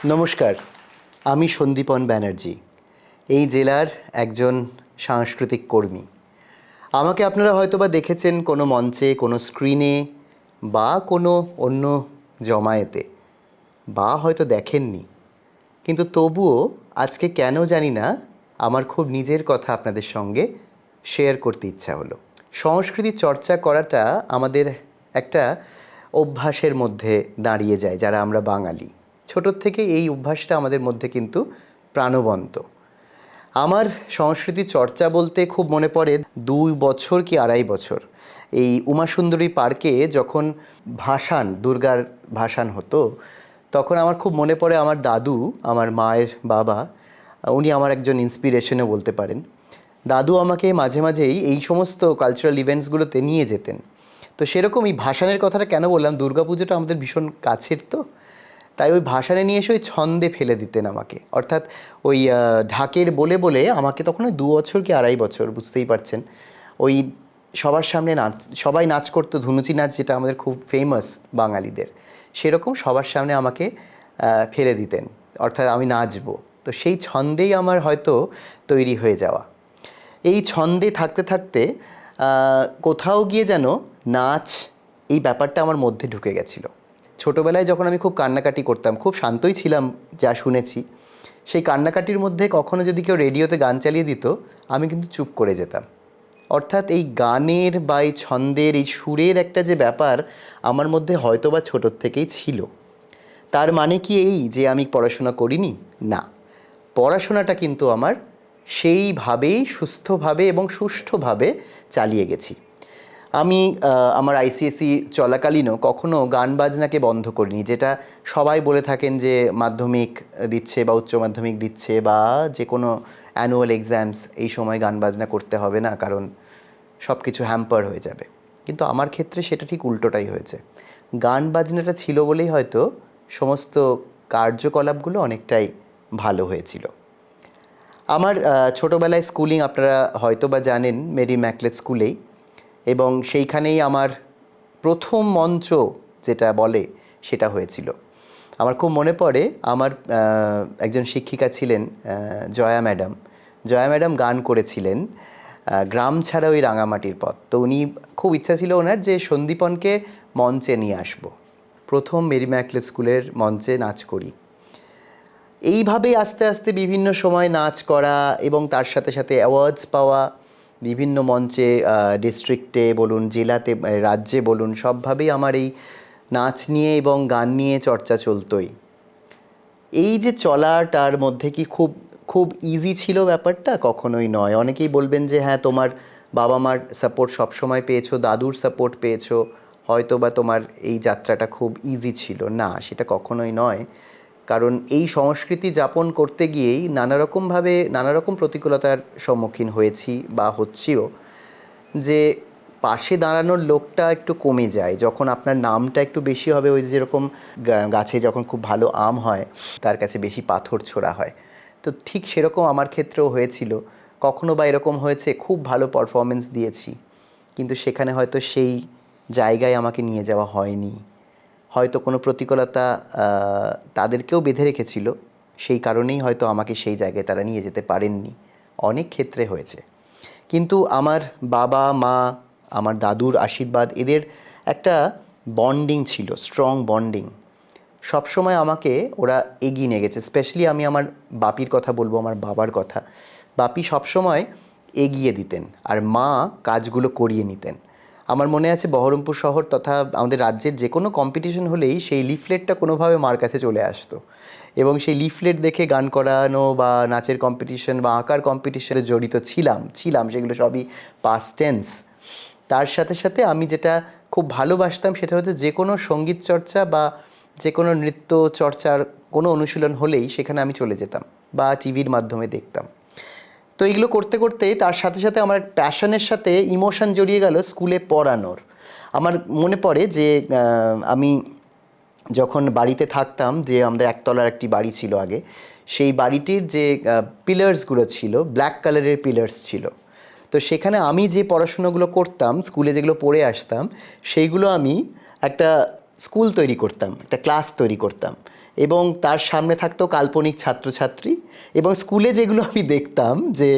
নমস্কার, আমি সন্দীপন ব্যানার্জি, এই জেলার একজন সাংস্কৃতিক কর্মী। আমাকে আপনারা হয়তোবা দেখেছেন কোনো মঞ্চে, কোনো স্ক্রিনে বা কোনো অন্য জমায়েতে, বা হয়তো দেখেননি। কিন্তু তবুও আজকে কেন জানি না আমার খুব নিজের কথা আপনাদের সঙ্গে শেয়ার করতে ইচ্ছা হলো। সংস্কৃতি চর্চা করাটা আমাদের একটা অভ্যাসের মধ্যে দাঁড়িয়ে যায় যারা আমরা বাঙালি। ছোটোর থেকে এই অভ্যাসটা আমাদের মধ্যে কিন্তু প্রাণবন্ত। আমার সংস্কৃতি চর্চা বলতে খুব মনে পড়ে 2 বছর কি 2.5 বছর এই উমাসুন্দরী পার্কে যখন দুর্গার ভাসান হতো, তখন আমার খুব মনে পড়ে আমার দাদু, আমার মায়ের বাবা, উনি আমার একজন ইন্সপিরেশনও বলতে পারেন। দাদু আমাকে মাঝে মাঝেই এই সমস্ত কালচারাল ইভেন্টসগুলোতে নিয়ে যেতেন। তো সেরকম এই ভাসানের কথাটা কেন বললাম, দুর্গাপুজোটা আমাদের ভীষণ কাছের, তো তাই ওই ভাসানে নিয়ে এসে ওই ছন্দে ফেলে দিতেন আমাকে। অর্থাৎ ওই ঢাকের বলে বলে আমাকে তখন ওই 2 বছর কি 2.5 বছর, বুঝতেই পারছেন, ওই সবার সামনে সবাই নাচ করতো, ধুনুচি নাচ যেটা আমাদের খুব ফেমাস বাঙালিদের, সেরকম সবার সামনে আমাকে ফেলে দিতেন, অর্থাৎ আমি নাচবো। তো সেই ছন্দেই আমার হয়তো তৈরি হয়ে যাওয়া। এই ছন্দে থাকতে থাকতে কোথাও গিয়ে যেন নাচ এই ব্যাপারটা আমার মধ্যে ঢুকে গেছিলো। ছোটোবেলায় যখন আমি খুব কান্নাকাটি করতাম, খুব শান্তই ছিলাম যা শুনেছি, সেই কান্নাকাটির মধ্যে কখনো যদি কেউ রেডিওতে গান চালিয়ে দিত, আমি কিন্তু চুপ করে যেতাম। অর্থাৎ এই গানের বা এই ছন্দের, এই সুরের একটা যে ব্যাপার আমার মধ্যে হয়তো বা ছোটোর থেকেই ছিল। তার মানে কি এই যে আমি পড়াশোনা করিনি? না, পড়াশোনাটা কিন্তু আমার সেইভাবেই সুস্থভাবে এবং সুষ্ঠুভাবে চালিয়ে গেছি। আমি আমার আইসিএসই চলাকালীনও কখনো গান বাজনাকে বন্ধ করিনি, যেটা সবাই বলে থাকেন যে মাধ্যমিক দিচ্ছে বা উচ্চ মাধ্যমিক দিচ্ছে বা যে কোনো অ্যানুয়াল এক্সামস, এই সময় গান বাজনা করতে হবে না, কারণ সব কিছু হ্যাম্পার হয়ে যাবে। কিন্তু আমার ক্ষেত্রে সেটা ঠিক উল্টোটাই হয়েছে। গান বাজনাটা ছিল বলেই হয়তো সমস্ত কার্যকলাপগুলো অনেকটাই ভালো হয়েছিল। আমার ছোটোবেলায় স্কুলিং আপনারা হয়তো বা জানেন মেরি ম্যাকলেট স্কুলেই, এবং সেইখানেই আমার প্রথম মঞ্চ যেটা বলে সেটা হয়েছিল। আমার খুব মনে পড়ে, আমার একজন শিক্ষিকা ছিলেন জয়া ম্যাডাম। জয়া ম্যাডাম গান করেছিলেন গ্রাম ছাড়া ওই রাঙামাটির পথ। তো উনি খুব ইচ্ছা ছিল ওনার যে সন্দীপনকে মঞ্চে নিয়ে আসবো। প্রথম মেরি ম্যাকলেট স্কুলের মঞ্চে নাচ করি। এইভাবেই আস্তে আস্তে বিভিন্ন সময় নাচ করা এবং তার সাথে সাথে অ্যাওয়ার্ডস পাওয়া, বিভিন্ন মঞ্চে, ডিস্ট্রিক্টে বলুন, জেলাতে, রাজ্যে বলুন, সবভাবেই আমার এই নাচ নিয়ে এবং গান নিয়ে চর্চা চলতোই। এই যে চলাটার মধ্যে কি খুব খুব ইজি ছিল ব্যাপারটা? কখনোই নয়। অনেকেই বলবেন যে হ্যাঁ, তোমার বাবা মার সাপোর্ট সবসময় পেয়েছো, দাদুর সাপোর্ট পেয়েছো, হয়তো বা তোমার এই যাত্রাটা খুব ইজি ছিল। না, সেটা কখনোই নয়। কারণ এই সংস্কৃতি যাপন করতে গিয়েই নানারকমভাবে নানারকম প্রতিকূলতার সম্মুখীন হয়েছি বা হচ্ছিও। যে পাশে দাঁড়ানোর লোকটা একটু কমে যায় যখন আপনার নামটা একটু বেশি হবে। ওই যেরকম গাছে যখন খুব ভালো আম হয়, তার কাছে বেশি পাথর ছোড়া হয়। তো ঠিক সেরকম আমার ক্ষেত্রেও হয়েছিল। কখনো বা এরকম হয়েছে খুব ভালো পারফরমেন্স দিয়েছি, কিন্তু সেখানে হয়তো সেই জায়গায় আমাকে নিয়ে যাওয়া হয়নি। হয়তো কোনো প্রতিকূলতা তাদেরকেও বেঁধে রেখেছিল, সেই কারণেই হয়তো আমাকে সেই জায়গায় তারা নিয়ে যেতে পারেননি। অনেক ক্ষেত্রে হয়েছে। কিন্তু আমার বাবা মা, আমার দাদুর আশীর্বাদ, এদের একটা বন্ডিং ছিল, স্ট্রং বন্ডিং। সবসময় আমাকে ওরা এগিয়ে নিয়ে গেছে। স্পেশালি আমি আমার বাপির কথা বলবো, আমার বাবার কথা। বাপি সবসময় এগিয়ে দিতেন আর মা কাজগুলো করিয়ে নিতেন। আমার মনে আছে বহরমপুর শহর তথা আমাদের রাজ্যের যে কোনো কম্পিটিশন হলেই সেই লিফলেটটা কোনোভাবে মার কাছে চলে আসতো, এবং সেই লিফলেট দেখে গান করানো বা নাচের কম্পিটিশন বা আঁকার কম্পিটিশনে জড়িত ছিলাম সেগুলো সবই পাস্ট টেন্স। তার সাথে সাথে আমি যেটা খুব ভালোবাসতাম সেটা হচ্ছে যে কোনো সঙ্গীত চর্চা বা যে কোনো নৃত্য চর্চার কোনো অনুশীলন হলেই সেখানে আমি চলে যেতাম বা টিভির মাধ্যমে দেখতাম। তো এইগুলো করতে করতেই তার সাথে সাথে আমার প্যাশনের সাথে ইমোশন জড়িয়ে গেল স্কুলে পড়ানোর। আমার মনে পড়ে যে আমি যখন বাড়িতে থাকতাম, যে আমাদের একতলার একটি বাড়ি ছিল আগে, সেই বাড়িটির যে পিলার্সগুলো ছিল ব্ল্যাক কালারের পিলার্স ছিল। তো সেখানে আমি যে পড়াশুনোগুলো করতাম, স্কুলে যেগুলো পড়ে আসতাম, সেইগুলো আমি একটা স্কুল তৈরি করতাম, একটা ক্লাস তৈরি করতাম। এবং তার সামনে থাকতো কাল্পনিক ছাত্রছাত্রী, এবং স্কুলে যেগুলো আমি দেখতাম যে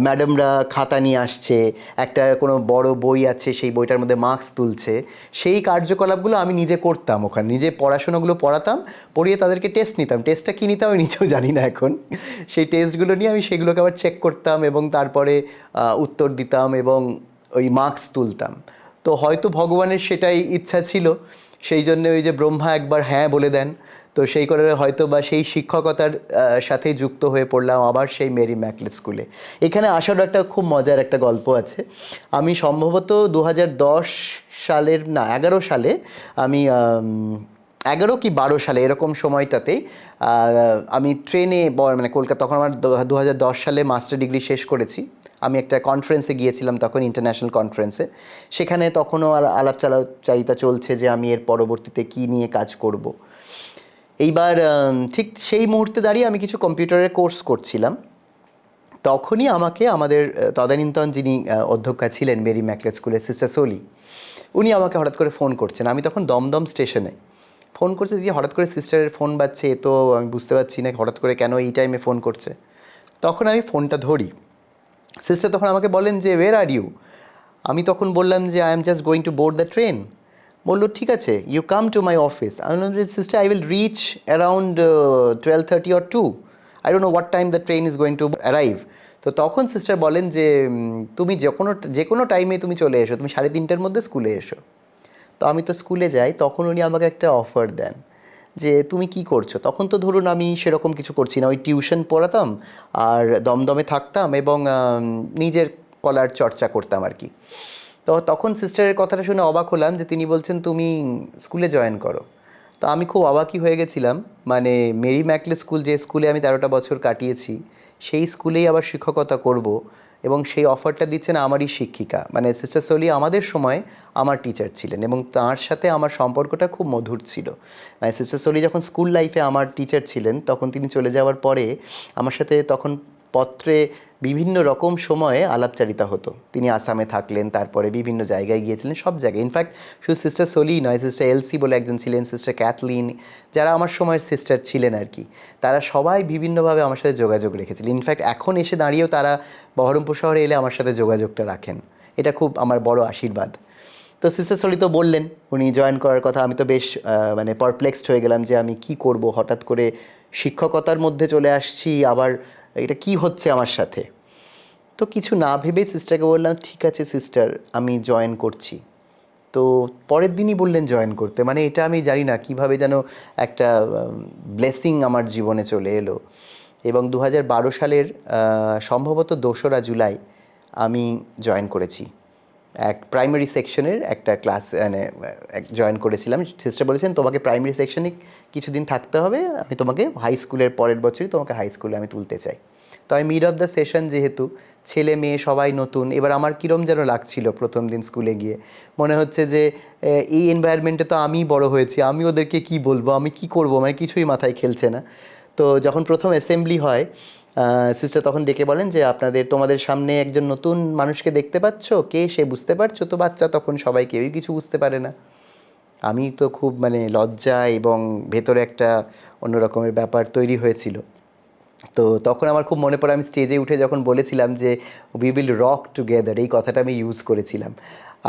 ম্যাডামরা খাতা নিয়ে আসছে, একটা কোনো বড় বই আছে সেই বইটার মধ্যে মার্কস তুলছে, সেই কার্যকলাপগুলো আমি নিজে করতাম ওখানে, নিজে পড়াশোনাগুলো পড়াতাম, পড়িয়ে তাদেরকে টেস্ট নিতাম। টেস্টটা কী নিতাম আমি নিজেও জানি না এখন। সেই টেস্টগুলো নিয়ে আমি সেগুলোকে আবার চেক করতাম এবং তারপরে উত্তর দিতাম এবং ওই মার্কস তুলতাম। তো হয়তো ভগবানের সেটাই ইচ্ছা ছিল, সেই জন্য ওই যে ব্রহ্মা একবার হ্যাঁ বলে দেন, তো সেই করে হয়তো বা সেই শিক্ষকতার সাথেই যুক্ত হয়ে পড়লাম আবার সেই মেরি ম্যাকলে স্কুলে। এখানে আসারও একটা খুব মজার একটা গল্প আছে। আমি সম্ভবত 2010 সালের না 11 সালে আমি 11 কি 12 সালে এরকম সময়টাতেই আমি ট্রেনে মানে কলকাতা, তখন আমার 2010 সালে মাস্টার ডিগ্রি শেষ করেছি। আমি একটা কনফারেন্সে গিয়েছিলাম তখন, ইন্টারন্যাশনাল কনফারেন্সে। সেখানে তখনও আলাপচারিতা চলছে যে আমি এর পরবর্তীতে কী নিয়ে কাজ করব। এইবার ঠিক সেই মুহূর্তে দাঁড়িয়ে আমি কিছু কম্পিউটারের কোর্স করছিলাম। তখনই আমাকে আমাদের তদানীন্তন যিনি অধ্যক্ষা ছিলেন মেরি ম্যাকলে স্কুলের, সিস্টার সোলি, উনি আমাকে হঠাৎ করে ফোন করছেন। আমি তখন দমদম স্টেশনে। ফোন করছে যে হঠাৎ করে সিস্টারের ফোন বাজছে, এ তো আমি বুঝতে পারছি না হঠাৎ করে কেন এই টাইমে ফোন করছে। তখন আমি ফোনটা ধরি। সিস্টার তখন আমাকে বলেন যে ওয়ের আর ইউ। আমি তখন বললাম যে I am just going to board the train. বললো ঠিক আছে, you come to my office. আমি বললাম যে sister I will reach around 12:30 or 2, I don't know what time the train is going to arrive. তো তখন সিস্টার বলেন যে তুমি যে কোনো টাইমে তুমি চলে এসো, তুমি 3:30টার মধ্যে স্কুলে এসো। তো আমি তো স্কুলে যাই। তখন উনি আমাকে একটা অফার দেন যে তুমি কি করছো। তখন তো ধরুন আমি সেরকম কিছু করছি না, ওই টিউশন পড়াতাম আর দমদমে থাকতাম এবং নিজের কলার চর্চা করতাম আর কি। তো তখন সিস্টারের কথাটা শুনে অবাক হলাম যে তিনি বলছেন তুমি স্কুলে জয়েন করো। তো আমি খুব অবাকই হয়ে গেছিলাম, মানে মেরি ম্যাকলে স্কুল, যে স্কুলে আমি 13টা বছর কাটিয়েছি, সেই স্কুলেই আবার শিক্ষকতা করব, এবং সেই অফারটা দিচ্ছেন আমারই শিক্ষিকা, মানে সিস্টার সোলি আমাদের সময় আমার টিচার ছিলেন এবং তার সাথে আমার সম্পর্কটা খুব মধুর ছিল। মানে সিস্টার সোলি যখন স্কুল লাইফে আমার টিচার ছিলেন, তখন তিনি চলে যাওয়ার পরে আমার সাথে তখন পত্রে বিভিন্ন রকম সময়ে আলাপচারিতা হতো। তিনি আসামে থাকলেন, তারপরে বিভিন্ন জায়গায় গিয়েছিলেন, সব জায়গায়। ইনফ্যাক্ট শুধু সিস্টার সোলি নয়, সিস্টার এলসি বলে একজন ছিলেন, সিস্টার ক্যাথলিন, যারা আমার সময়ের সিস্টার ছিলেন আর কি, তারা সবাই বিভিন্নভাবে আমার সাথে যোগাযোগ রেখেছিলেন। ইনফ্যাক্ট এখন এসে দাঁড়িয়েও তারা বহরমপুর শহরে এলে আমার সাথে যোগাযোগটা রাখেন। এটা খুব আমার বড় আশীর্বাদ। তো সিস্টার সলি তো বললেন উনি জয়েন করার কথা। আমি তো বেশ মানে পারপ্লেক্সড হয়ে গেলাম যে আমি কি করব, হঠাৎ করে শিক্ষকতার মধ্যে চলে আসছি, আবার এটা কি হচ্ছে আমার সাথে। তো কিছু না ভেবেই সিস্টারকে বললাম ঠিক আছে সিস্টার আমি জয়েন করছি। তো পরের দিনই বললেন জয়েন করতে। মানে এটা আমি জানি না কীভাবে যেন একটা ব্লেসিং আমার জীবনে চলে এলো। এবং 2012 সালের সম্ভবত 2রা জুলাই আমি জয়েন করেছি। এক প্রাইমারি সেকশনের একটা ক্লাস, মানে জয়েন করেছিলাম। সিস্টার বলেছেন তোমাকে প্রাইমারি সেকশনে কিছুদিন থাকতে হবে, আমি তোমাকে হাই স্কুলের পরের বছরই তোমাকে হাই স্কুলে আমি তুলতে চাই। তো আমি মিড অফ দ্য সেশন, যেহেতু ছেলে মেয়ে সবাই নতুন, এবার আমার কীরম যেন লাগছিল প্রথম দিন স্কুলে গিয়ে। মনে হচ্ছে যে এই এনভায়রনমেন্টে তো আমিই বড় হয়েছি, আমি ওদেরকে কি বলবো, আমি কি করব, মানে কিছুই মাথায় খেলছে না। তো যখন প্রথম অ্যাসেম্বলি হয়, সিস্টার তখন ডেকে বলেন যে তোমাদের সামনে একজন নতুন মানুষকে দেখতে পাচ্ছ, কে সে বুঝতে পারছো? তো বাচ্চা তখন সবাই কেউই কিছু বুঝতে পারে না। আমি তো খুব মানে লজ্জা এবং ভেতরে একটা অন্য রকমের ব্যাপার তৈরি হয়েছিল। তো তখন আমার খুব মনে পড়ে আমি স্টেজে উঠে যখন বলেছিলাম যে উই উইল রক টুগেদার, এই কথাটা আমি ইউজ করেছিলাম।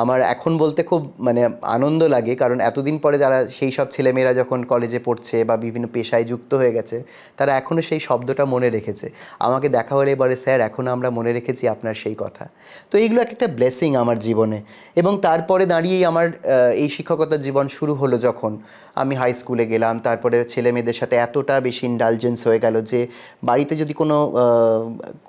আমার এখন বলতে খুব মানে আনন্দ লাগে, কারণ এতদিন পরে যারা সেই সব ছেলেমেয়েরা যখন কলেজে পড়ছে বা বিভিন্ন পেশায় যুক্ত হয়ে গেছে, তারা এখনও সেই শব্দটা মনে রেখেছে। আমাকে দেখা হলে বলে স্যার এখনও আমরা মনে রেখেছি আপনার সেই কথা। তো এইগুলো একটা ব্লেসিং আমার জীবনে। এবং তারপরে দাঁড়িয়েই আমার এই শিক্ষকতার জীবন শুরু হলো যখন আমি হাই স্কুলে গেলাম। তারপরে ছেলে মেয়েদের সাথে এতটা বেশি ইন্ডালজেন্স হয়ে গেল যে বাড়িতে যদি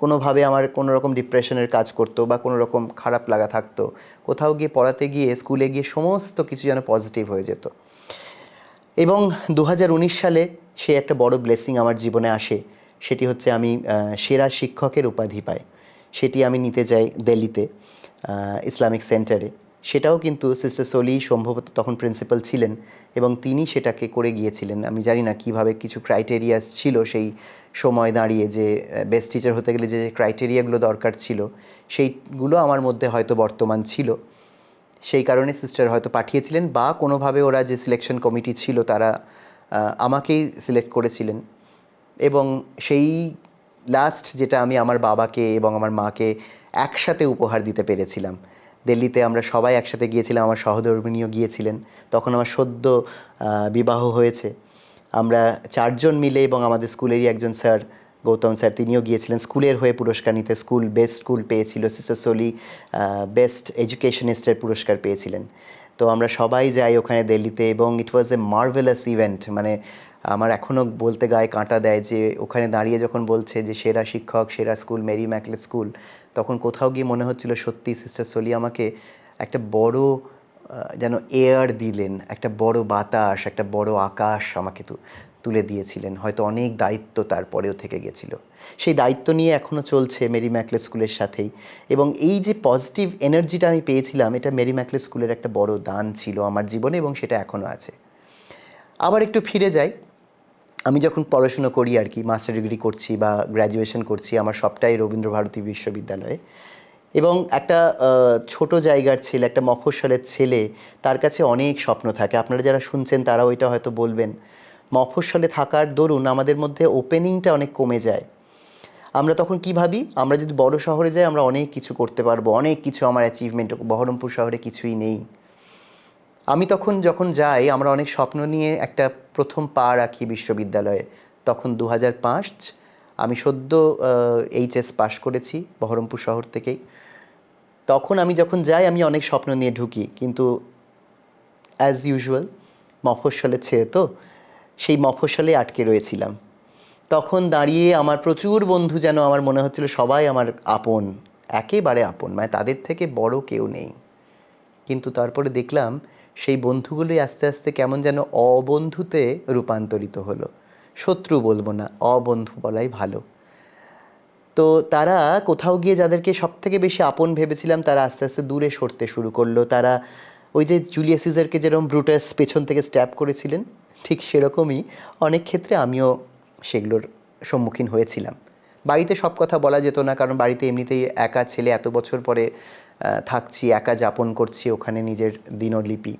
কোনোভাবে আমার কোনো রকম ডিপ্রেশনের কাজ করতো বা কোনো রকম খারাপ লাগা থাকতো, কোথাও গিয়ে পড়াতে গিয়ে, স্কুলে গিয়ে সমস্ত কিছু যেন পজিটিভ হয়ে যেত। এবং 2019 সালে সে একটা বড় ব্লেসিং আমার জীবনে আসে। সেটি হচ্ছে আমি সেরা শিক্ষকের উপাধি পাই। সেটি আমি নিতে যাই দিল্লিতে ইসলামিক সেন্টারে। সেটাও কিন্তু সিস্টার সলি সম্ভবত তখন প্রিন্সিপাল ছিলেন এবং তিনি সেটাকে করে গিয়েছিলেন। আমি জানি না কীভাবে, কিছু ক্রাইটেরিয়াস ছিল সেই সময় দাঁড়িয়ে, যে বেস্ট টিচার হতে গেলে যে ক্রাইটেরিয়াগুলো দরকার ছিল সেইগুলো আমার মধ্যে হয়তো বর্তমান ছিল। সেই কারণে সিস্টার হয়তো পাঠিয়েছিলেন, বা কোনোভাবে ওরা যে সিলেকশন কমিটি ছিল তারা আমাকেই সিলেক্ট করেছিলেন। এবং সেই লাস্ট যেটা আমি আমার বাবাকে এবং আমার মাকে একসাথে উপহার দিতে পেরেছিলাম। দিল্লিতে আমরা সবাই একসাথে গিয়েছিলাম, আমার সহধর্মিণীও গিয়েছিলেন। তখন আমার সদ্য বিবাহ হয়েছে। আমরা 4 জন মিলে এবং আমাদের স্কুলেরই একজন স্যার, গৌতম স্যার, তিনিও গিয়েছিলেন স্কুলের হয়ে পুরস্কার নিতে। স্কুল বেস্ট স্কুল পেয়েছিল, সিস্টার সোলি বেস্ট এডুকেশনিস্টের পুরস্কার পেয়েছিলেন। তো আমরা সবাই যাই ওখানে দিল্লিতে এবং ইট ওয়াজ এ মার্ভেলাস ইভেন্ট। মানে আমার এখনও বলতে গায়ে কাঁটা দেয় যে ওখানে দাঁড়িয়ে যখন বলছে যে সেরা শিক্ষক, সেরা স্কুল মেরি ম্যাকলে স্কুল, তখন কোথাও গিয়ে মনে হচ্ছিল সত্যি সিস্টার সোলি আমাকে একটা বড় যেন এয়ার দিলেন, একটা বড় বাতাস, একটা বড় আকাশ আমাকে তুলে দিয়েছিলেন। হয়তো অনেক দায়িত্ব তারপরেও থেকে গেছিলো। সেই দায়িত্ব নিয়ে এখনও চলছে মেরি ম্যাকলে স্কুলের সাথেই। এবং এই যে পজিটিভ এনার্জিটা আমি পেয়েছিলাম, এটা মেরি ম্যাকলে স্কুলের একটা বড় দান ছিল আমার জীবনে এবং সেটা এখনও আছে। আবার একটু ফিরে যাই, আমি যখন পড়াশুনো করি আর কি, মাস্টার ডিগ্রি করছি বা গ্র্যাজুয়েশন করছি, আমার সবটাই রবীন্দ্রভারতী বিশ্ববিদ্যালয়ে। এবং একটা ছোট জায়গার ছেলে, একটা মফস্বলের ছেলে, তার কাছে অনেক স্বপ্ন থাকে। আপনারা যারা শুনছেন তারাও এটা হয়তো বলবেন, মফস্বলে থাকার দরুন আমাদের মধ্যে ওপেনিংটা অনেক কমে যায়। আমরা তখন কি ভাবি, আমরা যদি বড় শহরে যাই আমরা অনেক কিছু করতে পারবো, অনেক কিছু আমার অ্যাচিভমেন্ট। বহরমপুর শহরে কিছুই নেই। আমি তখন যখন যাই, আমরা অনেক স্বপ্ন নিয়ে একটা প্রথম পা রাখি বিশ্ববিদ্যালয়ে। তখন 2005, আমি সদ্য এইচএস পাশ করেছি বহরমপুর শহর থেকেই। তখন আমি যখন যাই আমি অনেক স্বপ্ন নিয়ে ঢুকি, কিন্তু অ্যাজ ইউজুয়াল মফস্বলের ছেলে তো, সেই মফস্বলে আটকে রয়েছিলাম। তখন দাঁড়িয়ে আমার প্রচুর বন্ধু, যেন আমার মনে হচ্ছিল সবাই আমার আপন, একেবারে আপন, মানে তাদের থেকে বড় কেউ নেই। কিন্তু তারপরে দেখলাম সেই বন্ধুগুলোই আস্তে আস্তে কেমন যেন অবন্ধুতে রূপান্তরিত হলো। শত্রু বলবো না, অবন্ধু বলাই ভালো। তো তারা কোথাও গিয়ে যাদেরকে সব থেকে বেশি আপন ভেবেছিলাম, তারা আস্তে আস্তে দূরে সরতে শুরু করলো। তারা ওই যে জুলিয়াস সিজারকে যেরকম ব্রুটাস পেছন থেকে স্ট্যাব করেছিলেন, ঠিক সেরকমই অনেক ক্ষেত্রে আমিও সেগুলোর সম্মুখীন হয়েছিলাম। বাড়িতে সব কথা বলা যেত না, কারণ বাড়িতে এমনিতেই একা ছেলে, এত বছর পরে থাকছি, একা যাপন করছি ওখানে নিজের দিনলিপি।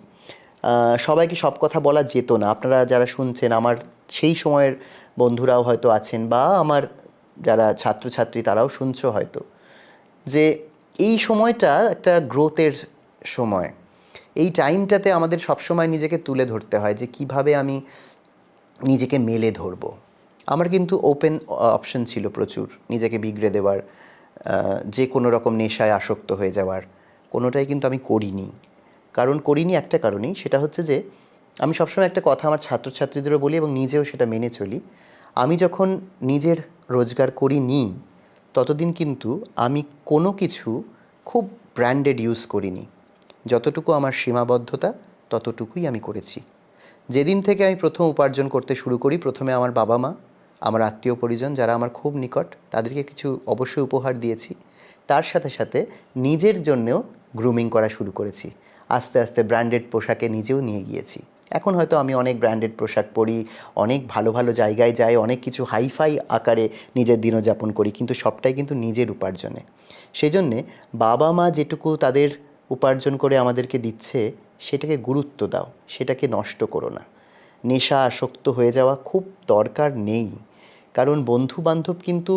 সবাইকে সব কথা বলা যেত না। আপনারা যারা শুনছেন, আমার সেই সময়ের বন্ধুরাও হয়তো আছেন, বা আমার যারা ছাত্রছাত্রী তারাও শুনছো হয়তো, যে এই সময়টা একটা গ্রোথের সময়। এই টাইমটাতে আমাদের সবসময় নিজেকে তুলে ধরতে হয় যে কিভাবে আমি নিজেকে মেলে ধরবো। আমার কিন্তু ওপেন অপশন ছিল প্রচুর, নিজেকে বিগড়ে দেওয়ার, যে কোনো রকম নেশায় আসক্ত হয়ে যাওয়ার। কোনোটাই কিন্তু আমি করিনি। করিনি একটা কারণেই, সেটা হচ্ছে যে আমি সবসময় একটা কথা আমার ছাত্রছাত্রীদেরও বলি এবং নিজেও সেটা মেনে চলি। আমি যখন নিজের রোজগার করিনি, ততদিন কিন্তু আমি কোনো কিছু খুব ব্র্যান্ডেড ইউজ করিনি। যতটুকু আমার সীমাবদ্ধতা ততটুকুই আমি করেছি। যেদিন থেকে আমি প্রথম উপার্জন করতে শুরু করি, প্রথমে আমার বাবা মা, আমার আত্মীয় পরিজন যারা আমার খুব নিকট, তাদেরকে কিছু অবশ্যই উপহার দিয়েছি। তার সাথে সাথে নিজের জন্যেও গ্রুমিং করা শুরু করেছি। আস্তে আস্তে ব্র্যান্ডেড পোশাকে নিজেও নিয়ে গিয়েছি। এখন হয়তো আমি অনেক ব্র্যান্ডেড পোশাক পরি, অনেক ভালো ভালো জায়গায় যাই, অনেক কিছু হাইফাই আকারে নিজের দিনযাপন করি, কিন্তু সবটাই কিন্তু নিজের উপার্জনে। সেই জন্যে বাবা মা যেটুকু তাদের উপার্জন করে আমাদেরকে দিচ্ছে, সেটাকে গুরুত্ব দাও, সেটাকে নষ্ট করো না। নেশা আসক্ত হয়ে যাওয়া খুব দরকার নেই। কারণ বন্ধু বান্ধব কিন্তু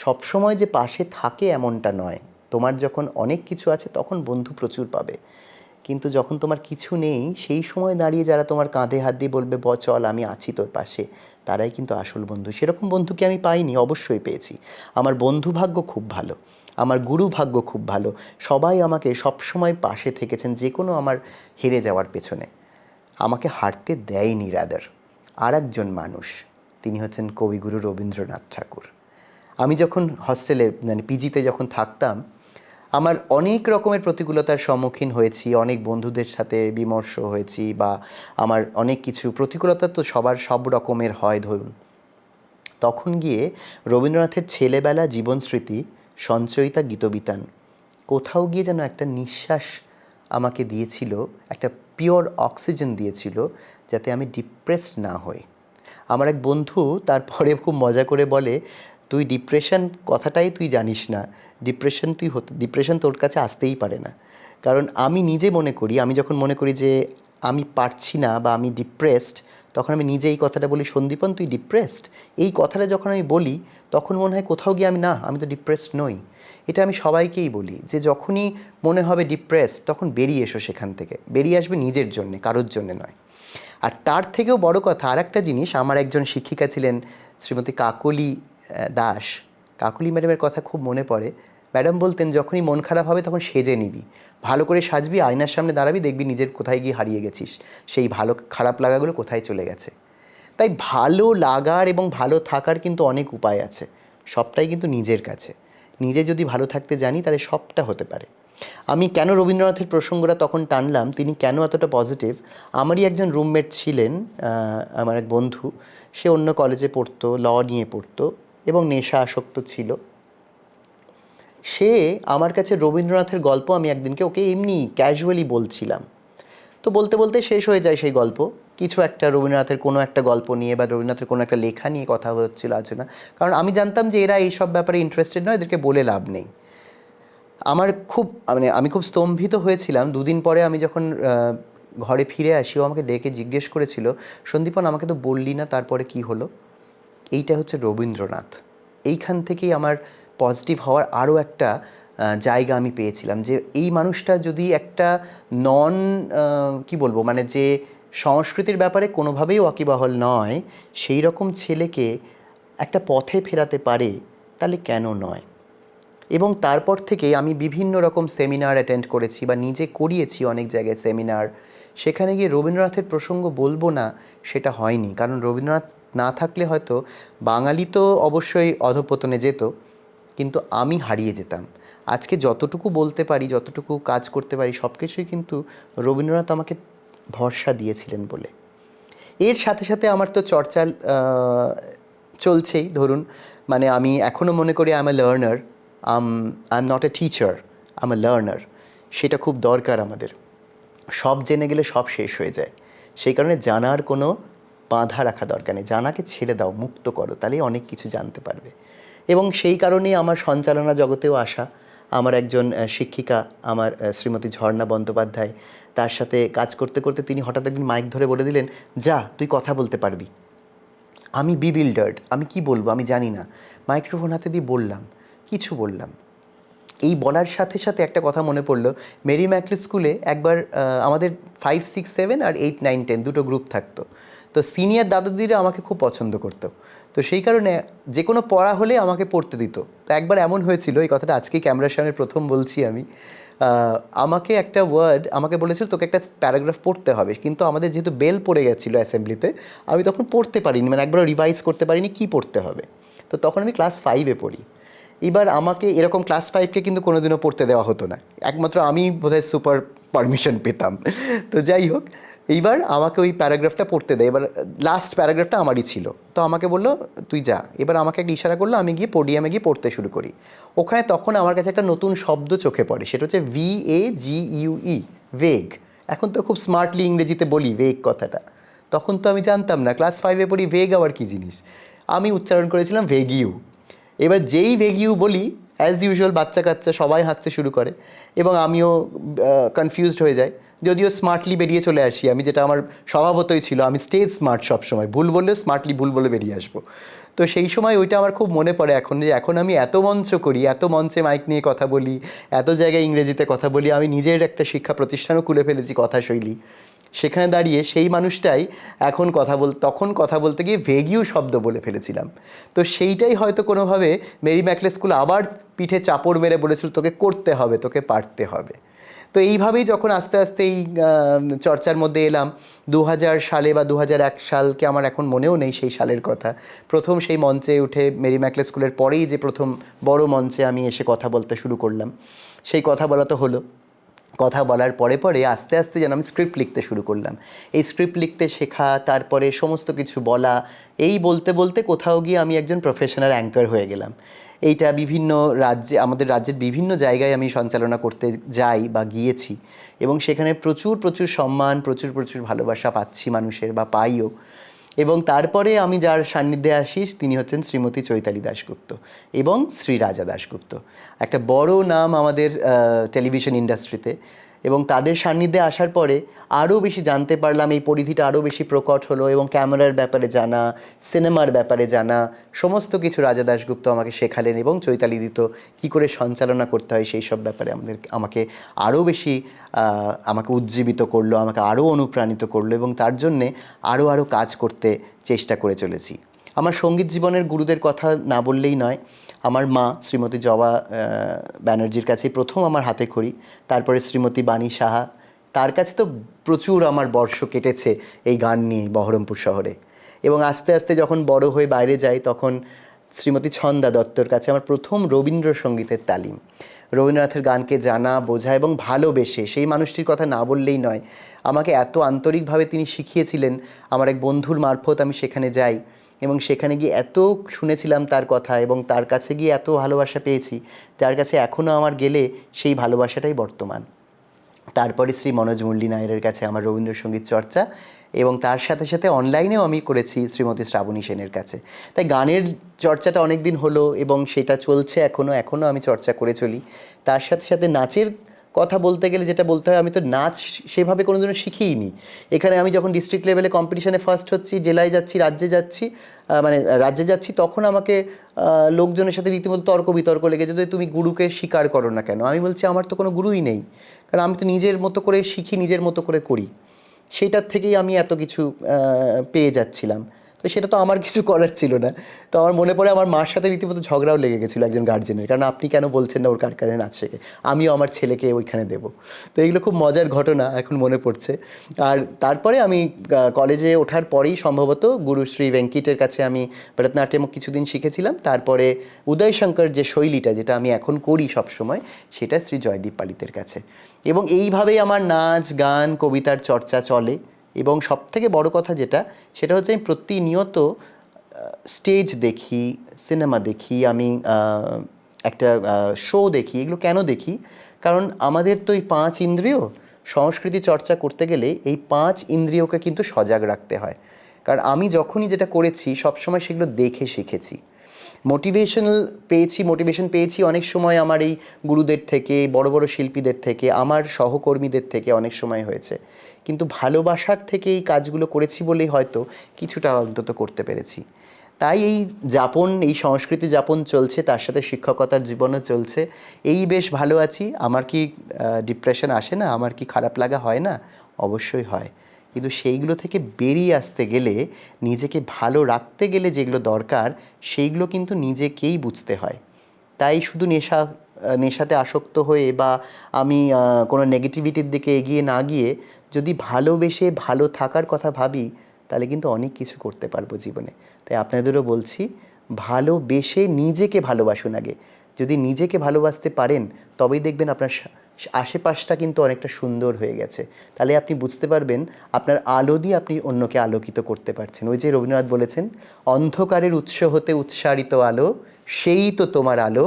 সবসময় যে পাশে থাকে এমনটা নয়। তোমার যখন অনেক কিছু আছে তখন বন্ধু প্রচুর পাবে, কিন্তু যখন তোমার কিছু নেই সেই সময় দাঁড়িয়ে যারা তোমার কাঁধে হাত দিয়ে বলবে চল আমি আছি তোর পাশে, তারাই কিন্তু আসল বন্ধু। সেরকম বন্ধুকে আমি পাইনি, অবশ্যই পেয়েছি। আমার বন্ধু ভাগ্য খুব ভালো, আমার গুরু ভাগ্য খুব ভালো। সবাই আমাকে সবসময় পাশে থেকেছেন, যে কোনো আমার হেরে যাওয়ার পেছনে। আমাকে হারতে দেয়নি, রাদার আর একজন মানুষ, তিনি হচ্ছেন কবিগুরু রবীন্দ্রনাথ ঠাকুর। আমি যখন হস্টেলে মানে পিজিতে যখন থাকতাম, আমার অনেক রকমের প্রতিকূলতার সম্মুখীন হয়েছি, অনেক বন্ধুদের সাথে বিমর্ষ হয়েছি, বা আমার অনেক কিছু প্রতিকূলতা তো সবার সব রকমের হয় ধরুন। তখন গিয়ে রবীন্দ্রনাথের ছেলেবেলা জীবন স্মৃতি, সঞ্চয়িতা গীতবিতান কোথাও গিয়ে যেন একটা নিঃশ্বাস আমাকে দিয়েছিল, একটা পিওর অক্সিজেন দিয়েছিল, যাতে আমি ডিপ্রেসড না হই। আমার এক বন্ধু তারপরে খুব মজা করে বলে, তুই ডিপ্রেশন কথাটাই তুই জানিস না, ডিপ্রেশন তোর কাছে আসতেই পারে না। কারণ আমি নিজে মনে করি, আমি যখন মনে করি যে আমি পারছি না বা আমি ডিপ্রেসড, তখন আমি নিজে এই কথাটা বলি, সন্দীপন তুই ডিপ্রেসড। এই কথাটা যখন আমি বলি তখন মনে হয় কোথাও গিয়ে আমি তো ডিপ্রেসড নই। এটা আমি সবাইকেই বলি যে যখনই মনে হবে ডিপ্রেসড তখন বেরিয়ে এসো সেখান থেকে, বেরিয়ে আসবে নিজের জন্যে, কারোর জন্যে নয়। আর তার থেকেও বড় কথা আর একটা জিনিস, আমার একজন শিক্ষিকা ছিলেন শ্রীমতী কাকলি দাস। কাকলি ম্যাডামের কথা খুব মনে পড়ে। ম্যাডাম বলতেন যখনই মন খারাপ হবে তখন সেজে নিবি, ভালো করে সাজবি, আয়নার সামনে দাঁড়াবি, দেখবি নিজের কোথায় গিয়ে হারিয়ে গেছিস, সেই ভালো খারাপ লাগাগুলো কোথায় চলে গেছে। তাই ভালো লাগার এবং ভালো থাকার কিন্তু অনেক উপায় আছে, সবটাই কিন্তু নিজের কাছে। নিজে যদি ভালো থাকতে জানি তাহলে সবটা হতে পারে। আমি কেন রবীন্দ্রনাথের প্রসঙ্গটা তখন টানলাম, তিনি কেন এতটা পজিটিভ, আমারই একজন রুমমেট ছিলেন, আমার এক বন্ধু, সে অন্য কলেজে পড়তো, ল নিয়ে পড়তো এবং নেশা আসক্ত ছিল। সে আমার কাছে রবীন্দ্রনাথের গল্প, আমি একদিনকে ওকে এমনি ক্যাজুয়ালি বলছিলাম, তো বলতে বলতে শেষ হয়ে যায় সেই গল্প, কিছু একটা রবীন্দ্রনাথের কোনো একটা গল্প নিয়ে বা রবীন্দ্রনাথের কোনো একটা লেখা নিয়ে কথা হচ্ছিল আলোচনা। কারণ আমি জানতাম যে এরা এইসব ব্যাপারে ইন্টারেস্টেড নয়, এদেরকে বলে লাভ নেই। আমার খুব আমি খুব স্তম্ভিত হয়েছিলাম। দুদিন পরে আমি যখন ঘরে ফিরে আসি, ও আমাকে ডেকে জিজ্ঞেস করেছিল, সন্দীপন আমাকে তো বললি না তারপরে কি হলো। এইটা হচ্ছে রবীন্দ্রনাথ। এইখান থেকেই আমার পজিটিভ হওয়ার আরও একটা জায়গা আমি পেয়েছিলাম, যে এই মানুষটা যদি একটা নন কি বলবো, মানে যে সংস্কৃতির ব্যাপারে কোনোভাবেই ওয়াকিবহাল নয়, সেই রকম ছেলেকে একটা পথে ফেরাতে পারে, তাহলে কেন নয়। এবং তারপর থেকে আমি বিভিন্ন রকম সেমিনার অ্যাটেন্ড করেছি বা নিজে করিয়েছি অনেক জায়গায় সেমিনার। সেখানে গিয়ে রবীন্দ্রনাথের প্রসঙ্গ বলবো না সেটা হয়নি, কারণ রবীন্দ্রনাথ না থাকলে হয়তো বাঙালি তো অবশ্যই অধঃপতনে যেত, কিন্তু আমি হারিয়ে যেতাম। আজকে যতটুকু বলতে পারি, যতটুকু কাজ করতে পারি, সব কিছুই কিন্তু রবীন্দ্রনাথ আমাকে ভরসা দিয়েছিলেন বলে। এর সাথে সাথে আমার তো চর্চা চলছেই, ধরুন, মানে আমি এখনও মনে করি I M A learner, I am not a teacher, I M A learner. সেটা খুব দরকার আমাদের। সব জেনে গেলে সব শেষ হয়ে যায়, সেই কারণে জানার কোনো বাঁধা রাখা দরকার নেই, জানাকে ছেড়ে দাও, মুক্ত করো, তাহলেই অনেক কিছু জানতে পারবে। এবং সেই কারণেই আমার সঞ্চালনা জগতেও আসা। আমার একজন শিক্ষিকা, আমার শ্রীমতী ঝর্ণা বন্দ্যোপাধ্যায়, তার সাথে কাজ করতে করতে তিনি হঠাৎ একদিন মাইক ধরে বলে দিলেন, যা তুই কথা বলতে পারবি। আমি বিবিল্ডার্ড, আমি কি বলবো আমি জানি না, মাইক্রোফোন হাতে দিয়ে বললাম, কিছু বললাম। এই বলার সাথে সাথে একটা কথা মনে পড়লো, মেরি ম্যাকলি স্কুলে একবার আমাদের 5, 6, 7 আর 8, 9, 10 দুটো গ্রুপ থাকতো। তো সিনিয়র দাদাদিরা আমাকে খুব পছন্দ করতো, তো সেই কারণে যে কোনো পড়া হলে আমাকে পড়তে দিত। তো একবার এমন হয়েছিল, এই কথাটা আজকেই ক্যামেরার সামনে প্রথম বলছি আমি, আমাকে একটা ওয়ার্ড আমাকে বলেছিল তোকে একটা প্যারাগ্রাফ পড়তে হবে, কিন্তু আমাদের যেহেতু বেল পড়ে গেছিলো অ্যাসেম্বলিতে, আমি তখন পড়তে পারিনি, মানে একবার রিভাইজ করতে পারিনি কী পড়তে হবে। তো তখন আমি ক্লাস 5-এ পড়ি। এবার আমাকে এরকম ক্লাস 5কে কিন্তু কোনোদিনও পড়তে দেওয়া হতো না, একমাত্র আমি বোধহয় সুপার পারমিশন পেতাম। তো যাই হোক, এইবার আমাকে ওই প্যারাগ্রাফটা পড়তে দেয়, এবার লাস্ট প্যারাগ্রাফটা আমারই ছিল। তো আমাকে বললো তুই যা, এবার আমাকে একটা ইশারা করলো, আমি গিয়ে পোডিয়ামে গিয়ে পড়তে শুরু করি। ওখানে তখন আমার কাছে একটা নতুন শব্দ চোখে পড়ে, সেটা হচ্ছে VAGUE, ভেগ। এখন তো খুব স্মার্টলি ইংরেজিতে বলি ভেগ কথাটা, তখন তো আমি জানতাম না, ক্লাস 5-এ পড়ি, ভেগ আবার কী জিনিস। আমি উচ্চারণ করেছিলাম ভেগিউ। এবার যেই ভেগিউ বলি, অ্যাজ ইউজুয়াল বাচ্চা কাচ্চা সবাই হাসতে শুরু করে এবং আমিও কনফিউজড হয়ে যাই, যদিও স্মার্টলি বেরিয়ে চলে আসি আমি, যেটা আমার স্বভাবতই ছিল, আমি স্টেজ স্মার্ট সবসময়, ভুল বললেও স্মার্টলি ভুল বলে বেরিয়ে আসবো। তো সেই সময় ওইটা আমার খুব মনে পড়ে এখন, যে এখন আমি এত মঞ্চ করি, এত মঞ্চে মাইক নিয়ে কথা বলি, এত জায়গায় ইংরেজিতে কথা বলি, আমি নিজের একটা শিক্ষা প্রতিষ্ঠানও খুলে ফেলেছি কথাশৈলী। সেখানে দাঁড়িয়ে সেই মানুষটাই এখন তখন কথা বলতে গিয়ে ভেগিউ শব্দ বলে ফেলেছিলাম। তো সেইটাই হয়তো কোনোভাবে মেরি ম্যাকলে স্কুল আবার পিঠে চাপড় মেরে বলেছিল তোকে করতে হবে, তোকে পারতে হবে। তো এইভাবেই যখন আস্তে আস্তে এই চর্চার মধ্যে এলাম, 2000 সালে বা 2001 সালকে আমার এখন মনেও নেই সেই সালের কথা, প্রথম সেই মঞ্চে উঠে মেরি ম্যাকলে স্কুলের পরেই যে প্রথম বড় মঞ্চে আমি এসে কথা বলতে শুরু করলাম, সেই কথা বলা তো হলো। কথা বলার পরে পরে আস্তে আস্তে যেন আমি স্ক্রিপ্ট লিখতে শুরু করলাম। এই স্ক্রিপ্ট লিখতে শেখা, তারপরে সমস্ত কিছু বলা, এই বলতে বলতে কোথাও গিয়ে আমি একজন প্রফেশনাল অ্যাঙ্কার হয়ে গেলাম। এইটা বিভিন্ন রাজ্যে, আমাদের রাজ্যের বিভিন্ন জায়গায় আমি সঞ্চালনা করতে যাই বা গিয়েছি, এবং সেখানে প্রচুর প্রচুর সম্মান, প্রচুর প্রচুর ভালোবাসা পাচ্ছি মানুষের, বা পাইও। এবং তারপরে আমি যার সান্নিধ্যে আসি তিনি হচ্ছেন শ্রীমতী চৈতালি দাশগুপ্ত এবং শ্রী রাজা দাশগুপ্ত, একটা বড় নাম আমাদের টেলিভিশন ইন্ডাস্ট্রিতে। এবং তাদের সান্নিধ্যে আসার পরে আরও বেশি জানতে পারলাম, এই পরিধিটা আরও বেশি প্রকট হলো এবং ক্যামেরার ব্যাপারে জানা, সিনেমার ব্যাপারে জানা, সমস্ত কিছু রাজা দাশগুপ্ত আমাকে শেখালেন এবং চৈতালি দিত কী করে সঞ্চালনা করতে হয় সেই সব ব্যাপারে আমাকে আরও বেশি আমাকে উজ্জীবিত করলো, আমাকে আরও অনুপ্রাণিত করলো এবং তার জন্যে আরও কাজ করতে চেষ্টা করে চলেছি। আমার সঙ্গীত জীবনের গুরুদের কথা না বললেই নয়। আমার মা শ্রীমতী জবা ব্যানার্জির কাছে প্রথম আমার হাতে খড়ি, তারপরে শ্রীমতী বাণী সাহা, তার কাছে তো প্রচুর আমার বর্ষ কেটেছে এই গান নিয়ে বহরমপুর শহরে। এবং আস্তে আস্তে যখন বড় হয়ে বাইরে যাই তখন শ্রীমতী ছন্দা দত্তর কাছে আমার প্রথম রবীন্দ্রসঙ্গীতের তালিম, রবীন্দ্রনাথের গানকে জানা, বোঝা এবং ভালোবেসে, সেই মানুষটির কথা না বললেই নয়, আমাকে এত আন্তরিকভাবে তিনি শিখিয়েছিলেন। আমার এক বন্ধুর মারফত আমি সেখানে যাই এবং সেখানে গিয়ে এত শুনেছিলাম তার কথা এবং তার কাছে গিয়ে এত ভালোবাসা পেয়েছি, যার কাছে এখনও আমার গেলে সেই ভালোবাসাটাই বর্তমান। তারপরে শ্রী মনোজ মুরলী নায়ারের কাছে আমার রবীন্দ্রসঙ্গীত চর্চা এবং তার সাথে সাথে অনলাইনেও আমি করেছি শ্রীমতী শ্রাবণী সেনের কাছে। তাই গানের চর্চাটা অনেক দিন হলো এবং সেটা চলছে এখনও আমি চর্চা করে চলি। তার সাথে সাথে নাচের কথা বলতে গেলে যেটা বলতে হয়, আমি তো নাচ সেভাবে কোনো দিনও শিখিনি। এখানে আমি যখন ডিস্ট্রিক্ট লেভেলে কম্পিটিশনে ফার্স্ট হচ্ছি, জেলায় যাচ্ছি, রাজ্যে যাচ্ছি, তখন আমাকে লোকজনের সাথে রীতিমতো তর্ক বিতর্ক লেগেছে, যে তুমি গুরুকে স্বীকার করো না কেন? আমি বলছি আমার তো কোনো গুরুই নেই, কারণ আমি তো নিজের মতো করে শিখি, নিজের মতো করে করি। সেইটার থেকেই আমি এত কিছু পেয়ে যাচ্ছিলাম। তো সেটা তো আমার কিছু করার ছিল না। তো আমার মনে পড়ে আমার মার সাথে রীতিমতো ঝগড়াও লেগে গেছিলো একজন গার্জেনের, কারণ আপনি কেন বলছেন না ওর কার কাছে নাচ শেখে, আমিও আমার ছেলেকে ওইখানে দেবো। তো এইগুলো খুব মজার ঘটনা এখন মনে পড়ছে। আর তারপরে আমি কলেজে ওঠার পরেই সম্ভবত গুরু শ্রী ভেঙ্কিটের কাছে আমি ভরতনাট্যম কিছুদিন শিখেছিলাম। তারপরে উদয় শঙ্কর যে শৈলীটা, যেটা আমি এখন করি সবসময়, সেটা শ্রী জয়দীপ পালিতের কাছে। এবং এইভাবেই আমার নাচ, গান, কবিতার চর্চা চলে। এবং সবথেকে বড় কথা যেটা, সেটা হচ্ছে আমি প্রতিনিয়ত স্টেজ দেখি, সিনেমা দেখি, আমি একটা শো দেখি। এগুলো কেন দেখি? কারণ আমাদের তো এই 5 ইন্দ্রিয়, সংস্কৃতি চর্চা করতে গেলে এই 5 ইন্দ্রিয়কে কিন্তু সজাগ রাখতে হয়। কারণ আমি যখনই যেটা করেছি সবসময় সেগুলো দেখে শিখেছি। মোটিভেশন পেয়েছি অনেক সময় আমার এই গুরুদের থেকে, বড় বড় শিল্পীদের থেকে, আমার সহকর্মীদের থেকে অনেক সময় হয়েছে। কিন্তু ভালোবাসার থেকে এই কাজগুলো করেছি বলেই হয়তো কিছুটা অন্তত করতে পেরেছি। তাই এই সংস্কৃতি যাপন চলছে, তার সাথে শিক্ষকতার জীবনও চলছে। এই বেশ ভালো আছি। আমার কি ডিপ্রেশন আসে না? আমার কি খারাপ লাগা হয় না? অবশ্যই হয়। কিন্তু সেইগুলো থেকে বেরিয়ে আসতে গেলে, নিজেকে ভালো রাখতে গেলে যেগুলো দরকার, সেইগুলো কিন্তু নিজেকেই বুঝতে হয়। তাই শুধু নেশাতে আসক্ত হয়ে বা আমি কোনো নেগেটিভিটির দিকে এগিয়ে না গিয়ে যদি ভালোবেসে ভালো থাকার কথা ভাবি, তাহলে কিন্তু অনেক কিছু করতে পারবো জীবনে। তাই আপনাদেরও বলছি, ভালোবেসে নিজেকে ভালোবাসুন আগে। যদি নিজেকে ভালোবাসতে পারেন, তবেই দেখবেন আপনার আশেপাশটা কিন্তু অনেকটা সুন্দর হয়ে গেছে। তাহলে আপনি বুঝতে পারবেন আপনার আলো দিয়ে আপনি অন্যকে আলোকিত করতে পারছেন। ওই যে রবীন্দ্রনাথ বলেছেন, অন্ধকারের উৎস হতে উৎসারিত আলো, সেই তো তোমার আলো,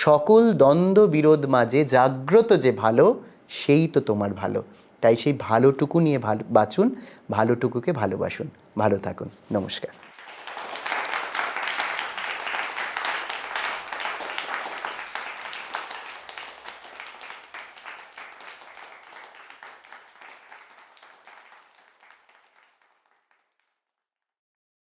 সকল দ্বন্দ্ব বিরোধ মাঝে জাগ্রত যে ভালো, সেই তো তোমার ভালো। তাই সেই ভালোটুকু নিয়ে বাঁচুন, ভালোটুকুকে ভালোবাসুন। ভালো থাকুন। নমস্কার।